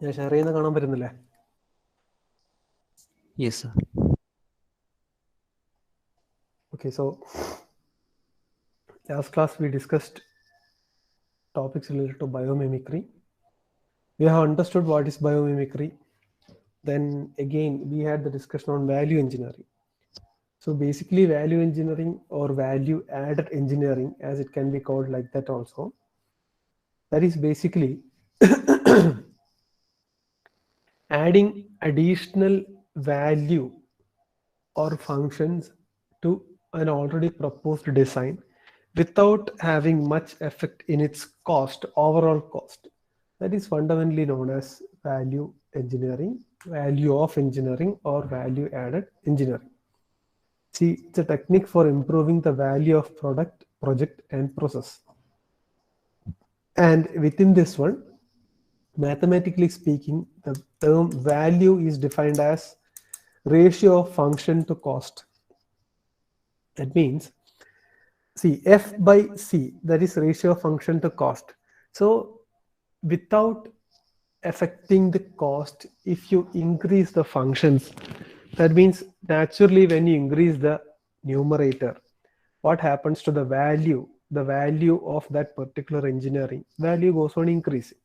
ഞാൻ ഷെയർ ചെയ്യുന്ന കാണാൻ പറ്റുന്നില്ലേ? Yes, sir. Okay, so last class we discussed topics related to biomimicry. We have understood what is biomimicry. Then again we had the discussion on value engineering. So basically value engineering or value added engineering, as it can be called like that also, that is basically adding additional value or functions to an already proposed design without having much effect in its cost, overall cost. That is fundamentally known as value engineering, value of engineering, or value added engineering. See, it's a technique for improving the value of product, project, and process. And within this one, mathematically speaking, the term value is defined as ratio of function to cost. That means, see, F by C, that is ratio of function to cost. So without affecting the cost, if you increase the functions, that means naturally when you increase the numerator, what happens to the value? The value of that particular engineering value goes on increasing.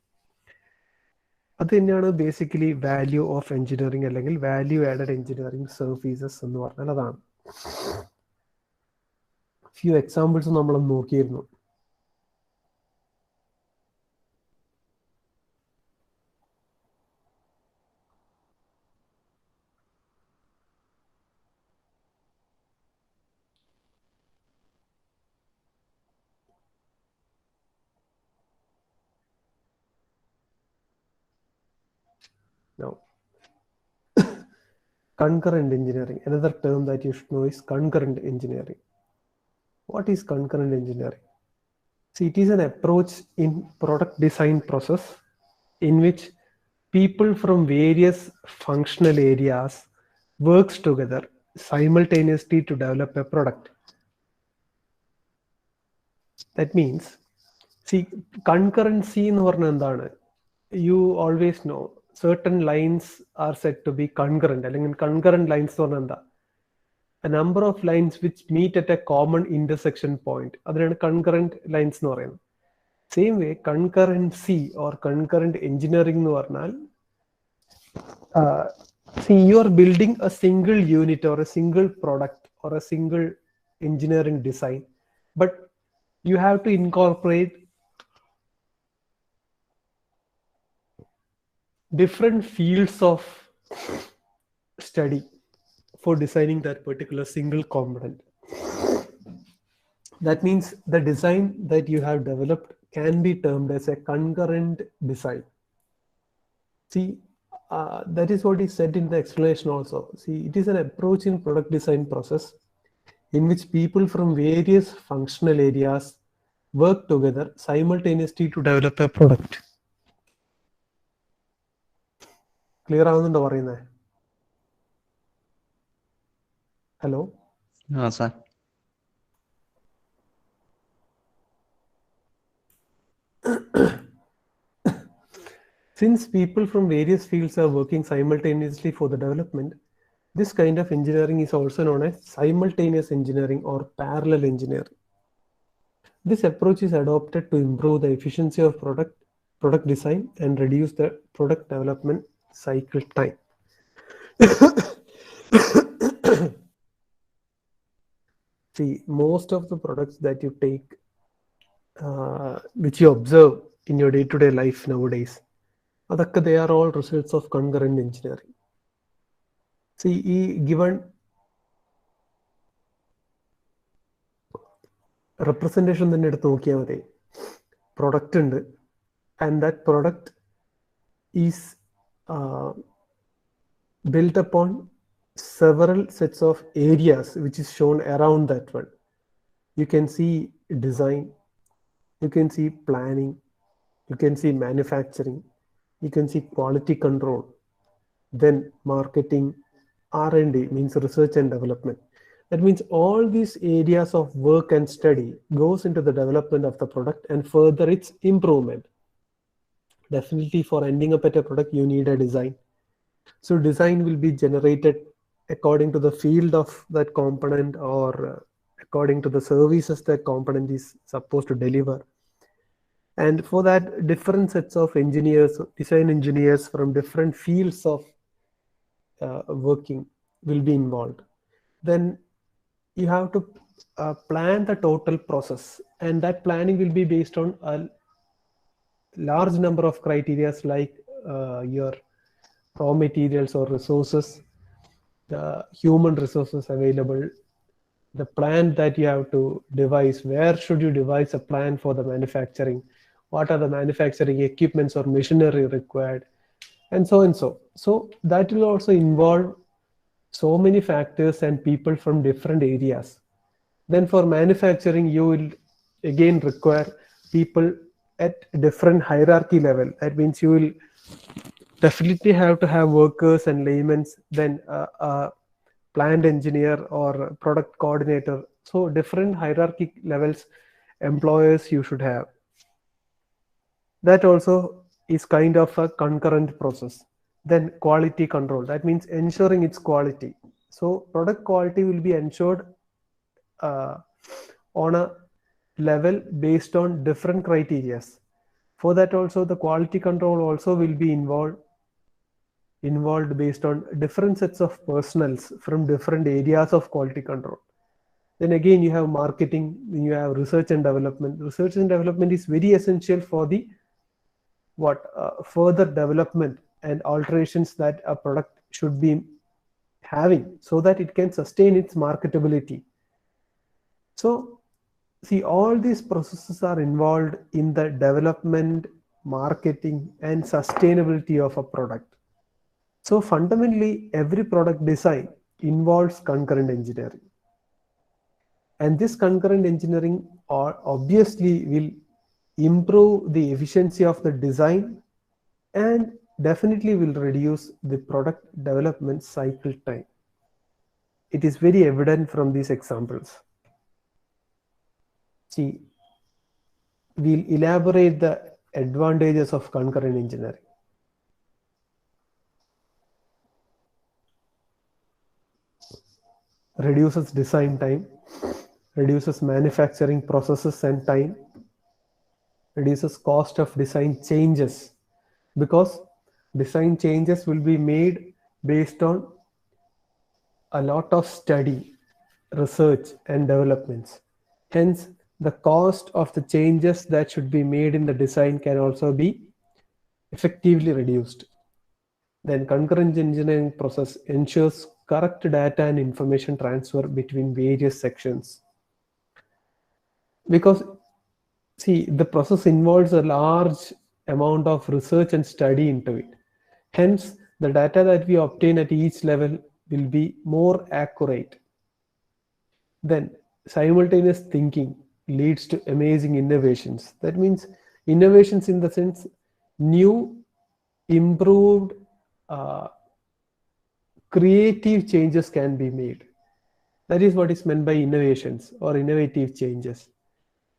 അത് തന്നെയാണ് basically value of engineering അല്ലെങ്കിൽ value added engineering services എന്ന് പറഞ്ഞാൽ അതാണ്. Few examples നമ്മൾ നോക്കിയിരുന്നു. Now, concurrent engineering, another term that you should know is concurrent engineering. What is concurrent engineering? See, it is an approach in product design process in which people from various functional areas works together simultaneously to develop a product. That means, see, concurrency എന്ന് പറഞ്ഞാൽ എന്താണ്? You always know certain lines are said to be concurrent. അല്ലെങ്കിൽ concurrent lines എന്ന് പറഞ്ഞാൽ എന്താ? A number of lines which meet at a common intersection point, അതിനാണ് concurrent lines എന്ന് പറയുന്നത്. Same way, concurrency or concurrent engineering എന്ന് പറഞ്ഞാൽ, see, you are building a single unit or a single product or a single engineering design, but you have to incorporate different fields of study for designing that particular single component. That means the design that you have developed can be termed as a concurrent design. See, that is what is said in the explanation also. See, it is an approach in product design process in which people from various functional areas work together simultaneously to develop a product. Clear ആവുന്നുണ്ടോ പറയുന്നത്? Hello? Sir. Since people from various fields are working simultaneously for the development, this kind of engineering is also known as simultaneous engineering or parallel engineering. This approach is adopted to improve the efficiency of product design and reduce the product development cycle time. See, most of the products that you take, which you observe in your day-to-day life nowadays, they are all results of concurrent engineering. See, given representation തന്നെ എടുത്ത് നോക്കിയാൽ മതി. Product ഉണ്ട്, and that product is built upon several sets of areas which is shown around that one. You can see design, you can see planning, you can see manufacturing, you can see quality control, then marketing, R&D means research and development. That means all these areas of work and study goes into the development of the product and further its improvement. Definitely for ending up at a product, you need a design. So design will be generated according to the field of that component, or according to the services that component is supposed to deliver. And for that, different sets of engineers, design engineers from different fields of working will be involved. Then you have to plan the total process, and that planning will be based on a large number of criteria, like your raw materials or resources, the human resources available, the plan that you have to devise, where should you devise a plan for the manufacturing, what are the manufacturing equipments or machinery required, and so and so. So that will also involve so many factors and people from different areas. Then for manufacturing, you will again require people at different hierarchy level. That means you will definitely have to have workers and laymen, then a plant engineer or product coordinator. So different hierarchy levels employers you should have. That also is kind of a concurrent process. Then quality control, that means ensuring its quality. So product quality will be ensured uh, on a level based on different criteria. For that also, the quality control also will be involved based on different sets of personnels from different areas of quality control. Then again, you have marketing, you have research and development. Research and development is very essential for the further development and alterations that a product should be having, so that it can sustain its marketability. So see, all these processes are involved in the development, marketing, and sustainability of a product. So fundamentally, every product design involves concurrent engineering. And this concurrent engineering obviously will improve the efficiency of the design and definitely will reduce the product development cycle time. It is very evident from these examples. See, we'll elaborate the advantages of concurrent engineering. Reduces design time, reduces manufacturing processes and time, reduces cost of design changes, because design changes will be made based on a lot of study, research, and developments. Hence, the cost of the changes that should be made in the design can also be effectively reduced. Then concurrent engineering process ensures correct data and information transfer between various sections. Because see, the process involves a large amount of research and study into it. Hence, the data that we obtain at each level will be more accurate. Then simultaneous thinking leads to amazing innovations. That means innovations in the sense new, improved, creative changes can be made. That is what is meant by innovations or innovative changes.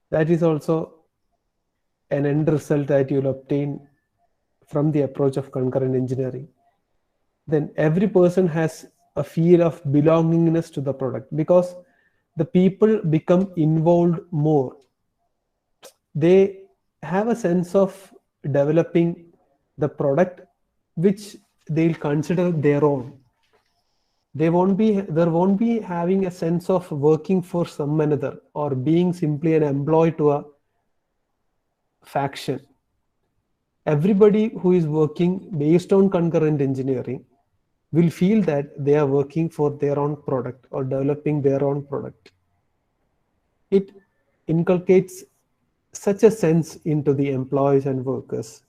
That is also an end result that you'll obtain from the approach of concurrent engineering. Then every person has a feel of belongingness to the product, because the people become involved more. They have a sense of developing the product which they'll consider their own. There won't be having a sense of working for some another or being simply an employee to a faction. Everybody who is working based on concurrent engineering will feel that they are working for their own product or developing their own product. It inculcates such a sense into the employees and workers.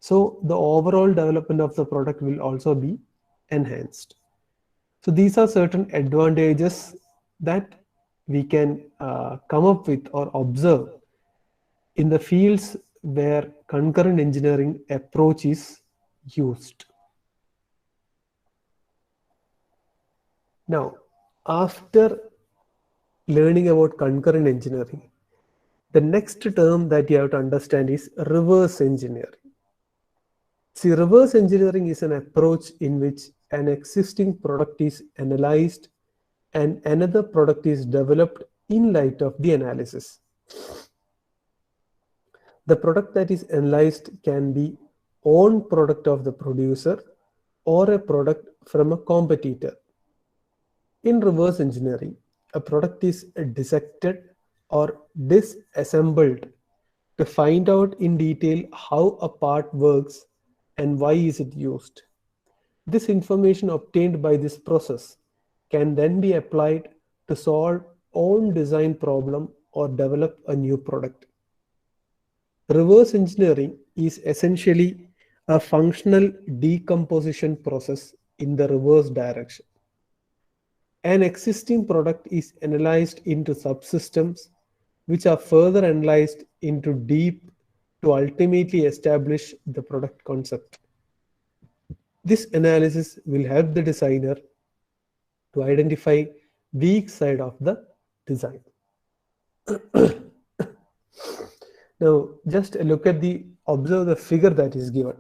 So the overall development of the product will also be enhanced. So these are certain advantages that we can come up with or observe in the fields where concurrent engineering approach is used. Now, after learning about concurrent engineering, the next term that you have to understand is reverse engineering. See, reverse engineering is an approach in which an existing product is analyzed and another product is developed in light of the analysis. The product that is analyzed can be own product of the producer or a product from a competitor. In reverse engineering, a product is dissected or disassembled to find out in detail how a part works and why is it used. This information obtained by this process can then be applied to solve own design problem or develop a new product. Reverse engineering is essentially a functional decomposition process in the reverse direction. An existing product is analyzed into subsystems, which are further analyzed into deep to ultimately establish the product concept. This analysis will help the designer to identify weak side of the design. Now, just observe the figure that is given.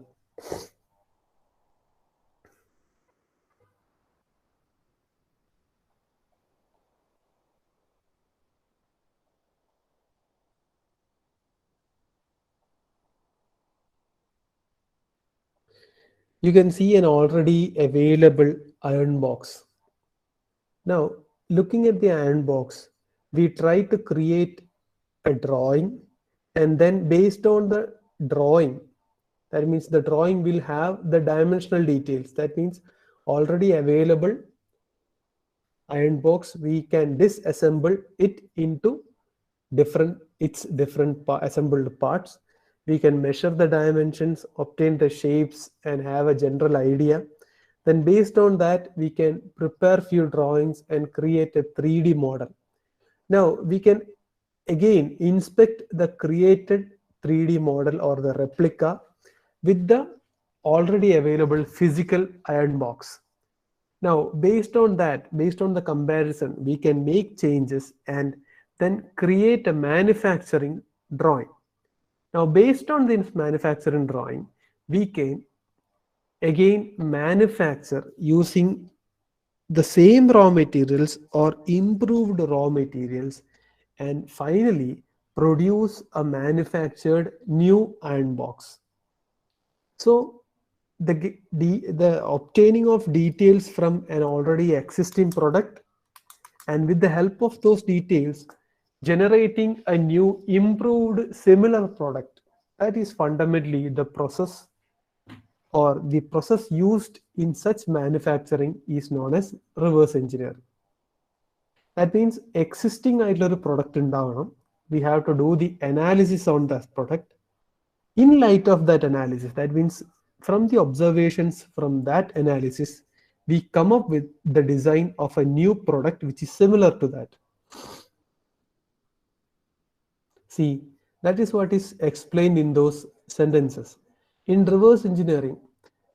You can see an already available iron box. Now, looking at the iron box, we try to create a drawing, and then based on the drawing, that means the drawing will have the dimensional details. That means already available iron box, we can disassemble it into different assembled parts. We can measure the dimensions, obtain the shapes, and have a general idea. Then based on that, we can prepare few drawings and create a 3D model. Now we can again inspect the created 3D model or the replica with the already available physical iron box. Now, based on that, based on the comparison, we can make changes and then create a manufacturing drawing. Now, based on this manufacturing drawing, we can again manufacture using the same raw materials or improved raw materials, and finally produce a manufactured new iron box. So the obtaining of details from an already existing product, and with the help of those details generating a new improved similar product, that is fundamentally the process, or the process used in such manufacturing is known as reverse engineering. That means existing ആയിട്ടുള്ള product ഉണ്ടാവണം, we have to do the analysis on that product. In light of that analysis, that means from the observations from that analysis, we come up with the design of a new product which is similar to that. See, that is what is explained in those sentences. In reverse engineering,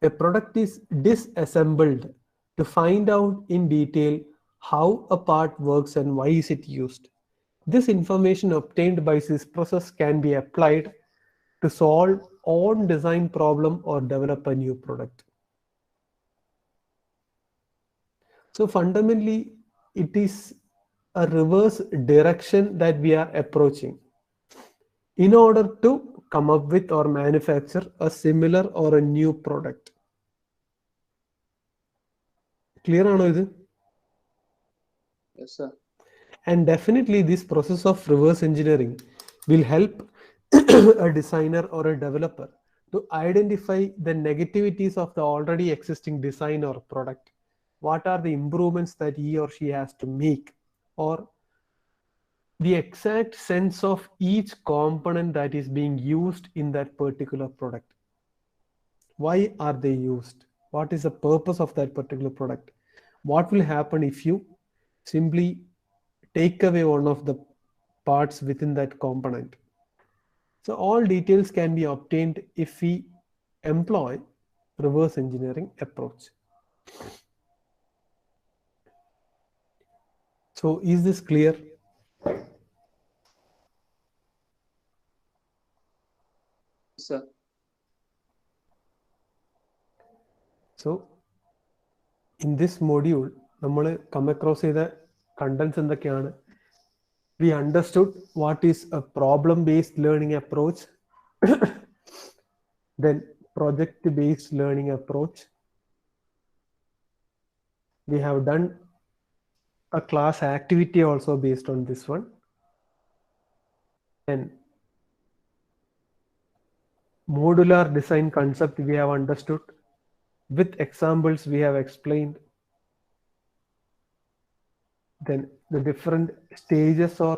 a product is disassembled to find out in detail how a part works and why is it used. This information obtained by this process can be applied to solve own design problem or develop a new product. So fundamentally, it is a reverse direction that we are approaching in order to come up with or manufacture a similar or a new product. Clear ആണോ ഇത്? Yes, sir. And definitely this process of reverse engineering will help a designer or a developer to identify the negativities of the already existing design or product. What are the improvements that he or she has to make, or the exact sense of each component that is being used in that particular product. Why are they used? What is the purpose of that particular product? What will happen if you simply take away one of the parts within that component? So all details can be obtained if we employ reverse engineering approach. So is this clear? So in this module നമ്മൾ come across ചെയ്ത contents എന്തൊക്കെയാണ്? We understood what is a problem-based learning approach, then project-based learning approach. We have done a class activity also based on this one. Then modular design concept we have understood. With examples we have explained. Then the different stages or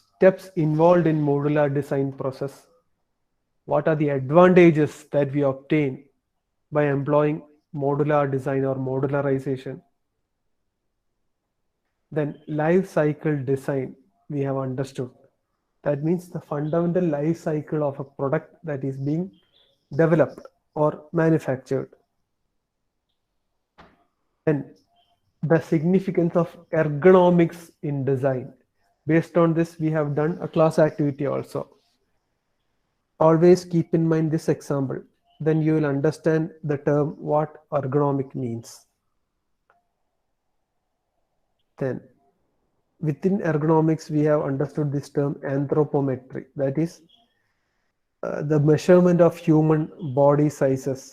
steps involved in modular design process. What are the advantages that we obtain by employing modular design or modularization? Then life cycle design we have understood. That means the fundamental life cycle of a product that is being developed or manufactured. Then the significance of ergonomics in design. Based on this, we have done a class activity also. Always keep in mind this example. Then you will understand the term what ergonomic means. Then within ergonomics, we have understood this term anthropometry. That is the measurement of human body sizes.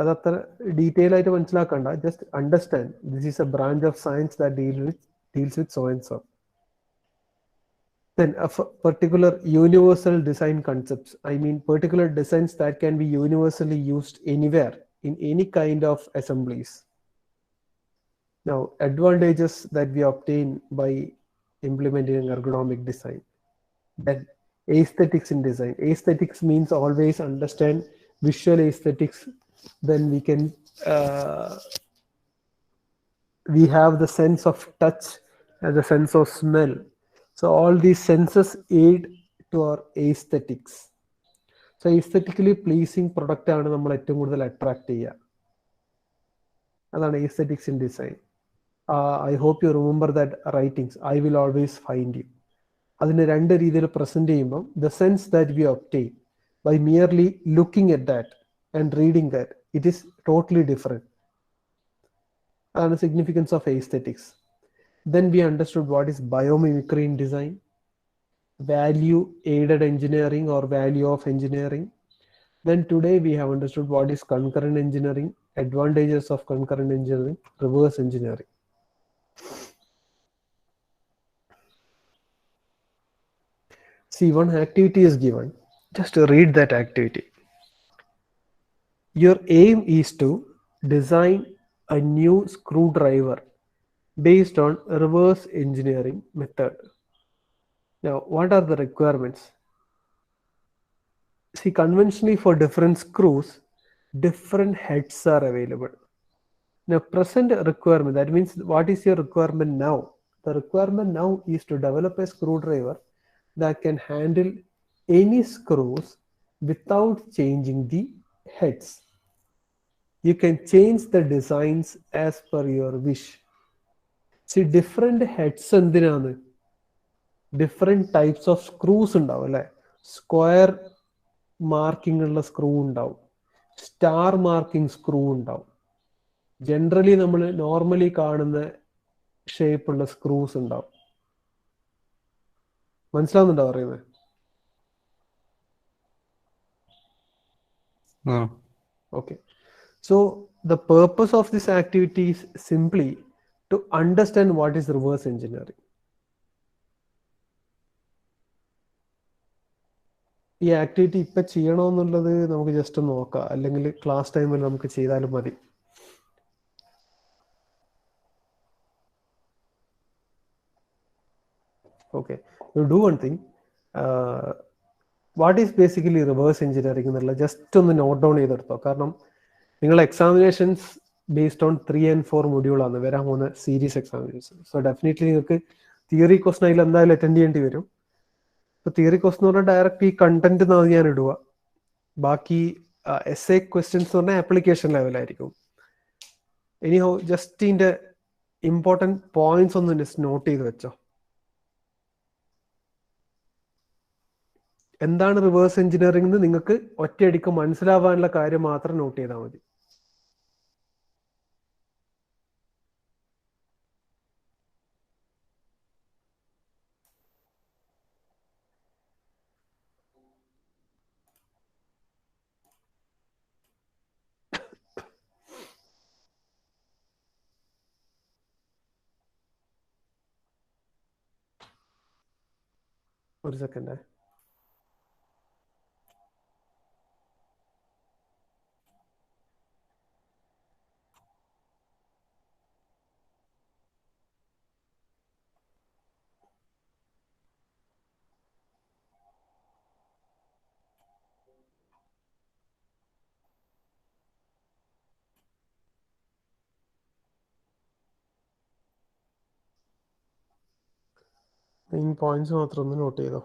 അതത്ര detail ആയിട്ട് മനസ്സിലാക്കണ്ട, just understand this is a branch of science that deals with so and so. Then a particular universal design concepts, I mean particular designs that can be universally used anywhere in any kind of assemblies. Now advantages that we obtain by implementing ergonomic design. Then aesthetics in design. Aesthetics means always understand visual aesthetics. Then we have the sense of touch and the sense of smell. So all these senses aid to our aesthetics. So aesthetically pleasing product ആണ് നമ്മൾ ഏറ്റവും കൂടുതൽ attract ചെയ്യുക. അതാണ് aesthetics in design. I hope you remember that writings, I will always find you. അതിനെ രണ്ട് രീതിയിൽ present ചെയ്യുമ്പോൾ the sense that we obtain by merely looking at that and reading that, it is totally different. And the significance of aesthetics. Then we understood what is biomimicry in design, value aided engineering or value of engineering. Then today we have understood what is concurrent engineering, advantages of concurrent engineering, reverse engineering. See, one activity is given. Just read that activity. Your aim is to design a new screwdriver based on reverse engineering method. Now, what are the requirements? See, conventionally for different screws, different heads are available. Now, present requirement, that means what is your requirement now? The requirement now is to develop a screwdriver that can handle any screws without changing the heads. You can change the designs as per your wish. See, different heads എന്തിനാണ്? Different types of screws ഉണ്ടാവും അല്ലെ? Square marking ഉള്ള screw ഉണ്ടാവും, star marking screw ഉണ്ടാവും, generally നമ്മൾ normally കാണുന്ന shape ഉള്ള screws ഉണ്ടാവും. മനസ്സിലാവുന്നുണ്ടോ പറയുന്നത്? Okay. So the purpose of this activity is simply to understand what is reverse engineering. ഈ ആക്ടിവിറ്റി ഇപ്പൊ ചെയ്യണമെന്നുള്ളത് നമുക്ക് ജസ്റ്റ് നോക്കാം, അല്ലെങ്കിൽ ക്ലാസ് ടൈമിൽ നമുക്ക് ചെയ്താലും മതി. Okay, you do one thing. What is basically reverse engineering എന്നുള്ള ജസ്റ്റ് ഒന്ന് നോട്ട് ഡൗൺ ചെയ്തെടുത്തോ. കാരണം നിങ്ങൾ എക്സാമിനേഷൻസ് ബേസ്ഡ് ഓൺ 3 and 4 മൊഡ്യൂളാണ് വരാൻ പോകുന്ന സീരീസ് എക്സാമിനേഷൻ. സോ ഡെഫിനറ്റ്ലി നിങ്ങൾക്ക് തിയറി ക്വസ്റ്റൻ അതിൽ എന്തായാലും അറ്റൻഡ് ചെയ്യേണ്ടി വരും. ഇപ്പൊ തിയറി ക്വസ്റ്റൻ എന്ന് പറഞ്ഞാൽ ഡയറക്റ്റ് ഈ കണ്ടന്റ് എന്നാണ് ഞാൻ ഇടുക. ബാക്കി എസ്എ ക്വസ്റ്റ്യൻസ് എന്ന് പറഞ്ഞാൽ ആപ്ലിക്കേഷൻ ലെവലായിരിക്കും. ഇനി ജസ്റ്റ് ഇതിന്റെ ഇമ്പോർട്ടൻറ്റ് പോയിന്റ്സ് ഒന്ന് നോട്ട് ചെയ്ത് വെച്ചോ. എന്താണ് റിവേഴ്സ് എഞ്ചിനീയറിംഗ് എന്ന് നിങ്ങൾക്ക് ഒറ്റയടിക്ക് മനസ്സിലാവാനുള്ള കാര്യം മാത്രം നോട്ട് ചെയ്താൽ മതി. ഒരു സെക്കൻഡ്. മെയിൻ പോയിന്റ്സ് മാത്രം ഒന്ന് നോട്ട് ചെയ്തോ.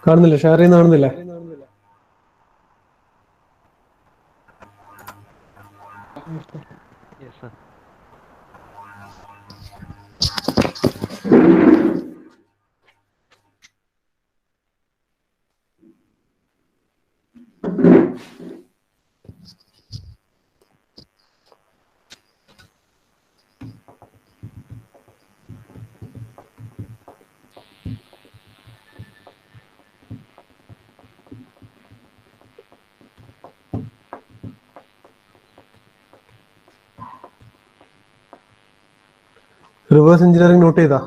കാണുന്നില്ല, ഷെയർ ചെയ്യുന്ന കാണുന്നില്ല. Yes, sir. Reverse engineering note ചെയ്താ?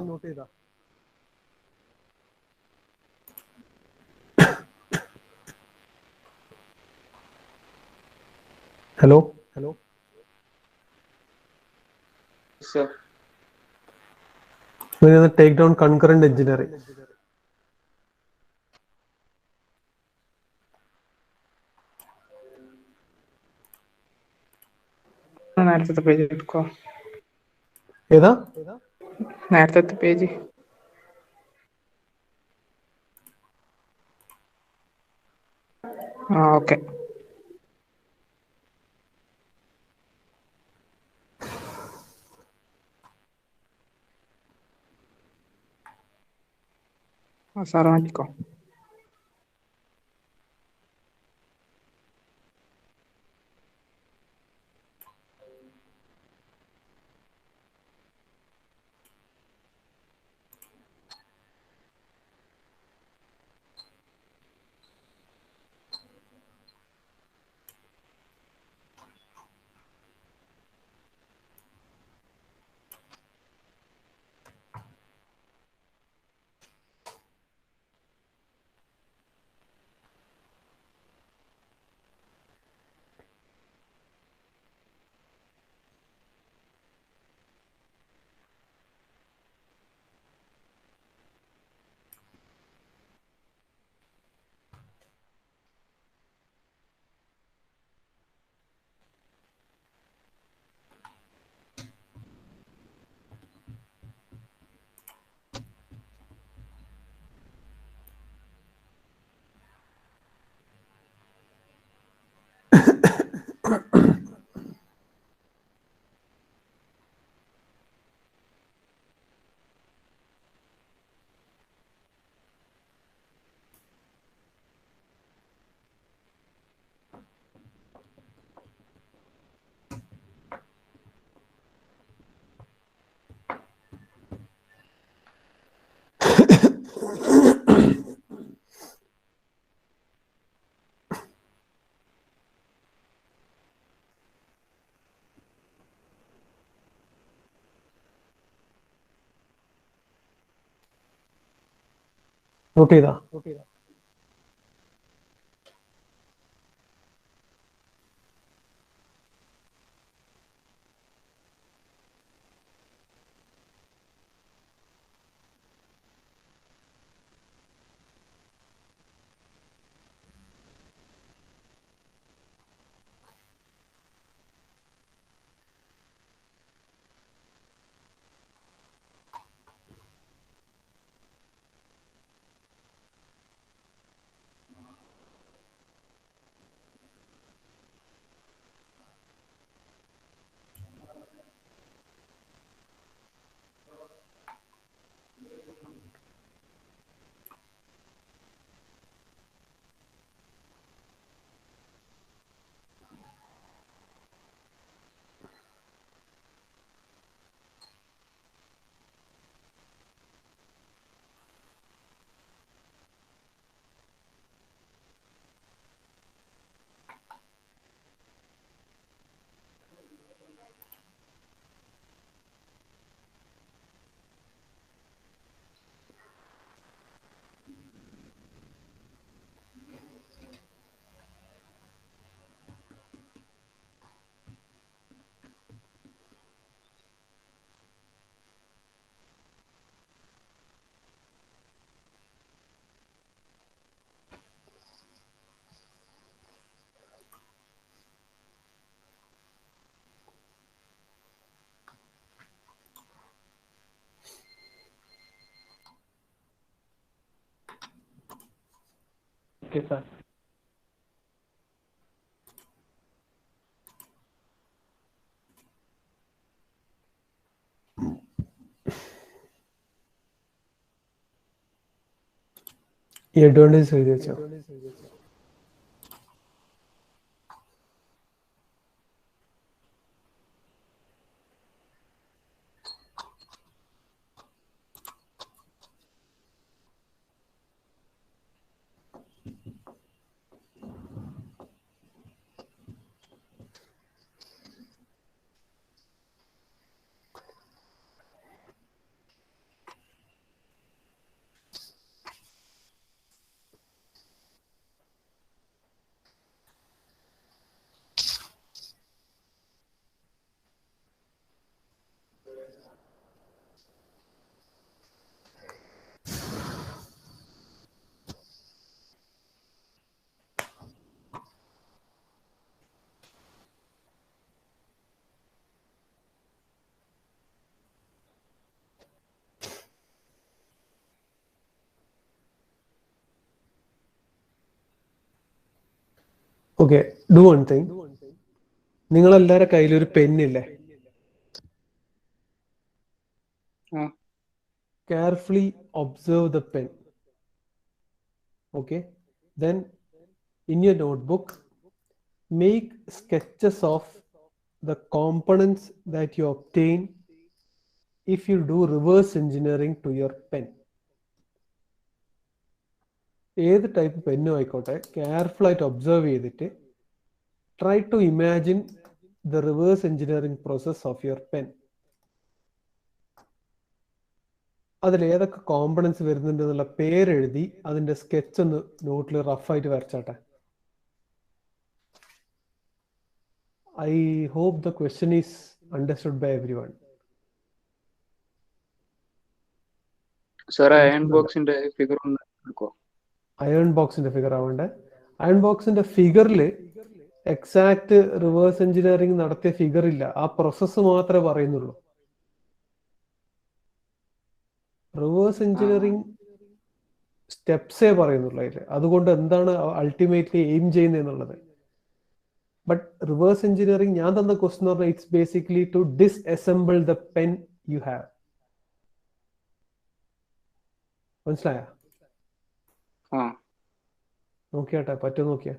Hello hello, take down concurrent engineering. നേരത്തെ പേജ് എടുക്കോ? ഏതാ നേരത്തെ പേജ്? ഓക്കെ. സാറ് മാറ്റിക്കോ. നോട്ട് ചെയ്താ? Okay, sir. ഈ അഡ്വാൻറ്റേജ് എഴുതി വെച്ചോ? Okay, do one thing. നിങ്ങളെല്ലാവരുടെ കയ്യിലൊരു പെന്നില്ലേ? Carefully observe the pen. Okay, then in your notebook, make sketches of the components that you obtain if you do reverse engineering to your pen. ഏത് type പെന്നും ആയിക്കോട്ടെ, careful ആയിട്ട് observe ചെയ്തിട്ട് try to imagine the reverse engineering process of your pen. അതിൽ ഏതൊക്കെ components വരുന്നുണ്ട് എന്നുള്ള പേരെഴുതി അതിന്റെ സ്കെച്ച് ഒന്ന് നോട്ടിൽ റഫായിട്ട് വരച്ചാട്ടെ. I hope the question is understood by everyone. Sir iron ബോക്സിന്റെ ഫിഗർ ഒന്ന് എടുക്കോ? അയൺ ബോക്സിന്റെ ഫിഗർ ആവണ്ടേ? അയൺ ബോക്സിന്റെ ഫിഗറിൽ എക്സാക്ട് റിവേഴ്സ് എഞ്ചിനീയറിംഗ് നടത്തിയ ഫിഗർ ഇല്ല, ആ പ്രോസസ്സ് മാത്രമേ പറയുന്നുള്ളൂ. റിവേഴ്സ് എഞ്ചിനീയറിംഗ് സ്റ്റെപ്സേ പറയുന്നുള്ളൂ അതിൽ. അതുകൊണ്ട് എന്താണ് അൾട്ടിമേറ്റ്ലി എയിം ചെയ്യുന്നത് എന്നുള്ളത്. ബട്ട് റിവേഴ്സ് എഞ്ചിനീയറിംഗ് ഞാൻ തന്ന ക്വസ്റ്റൻ എന്ന് പറഞ്ഞാൽ it's basically to disassemble the pen you have. മനസ്സിലായ? നോക്കിയാട്ടെ, പറ്റുമോ നോക്കിയാ?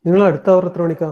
നിങ്ങൾ അടുത്ത അവർ എത്ര മണിക്കാ?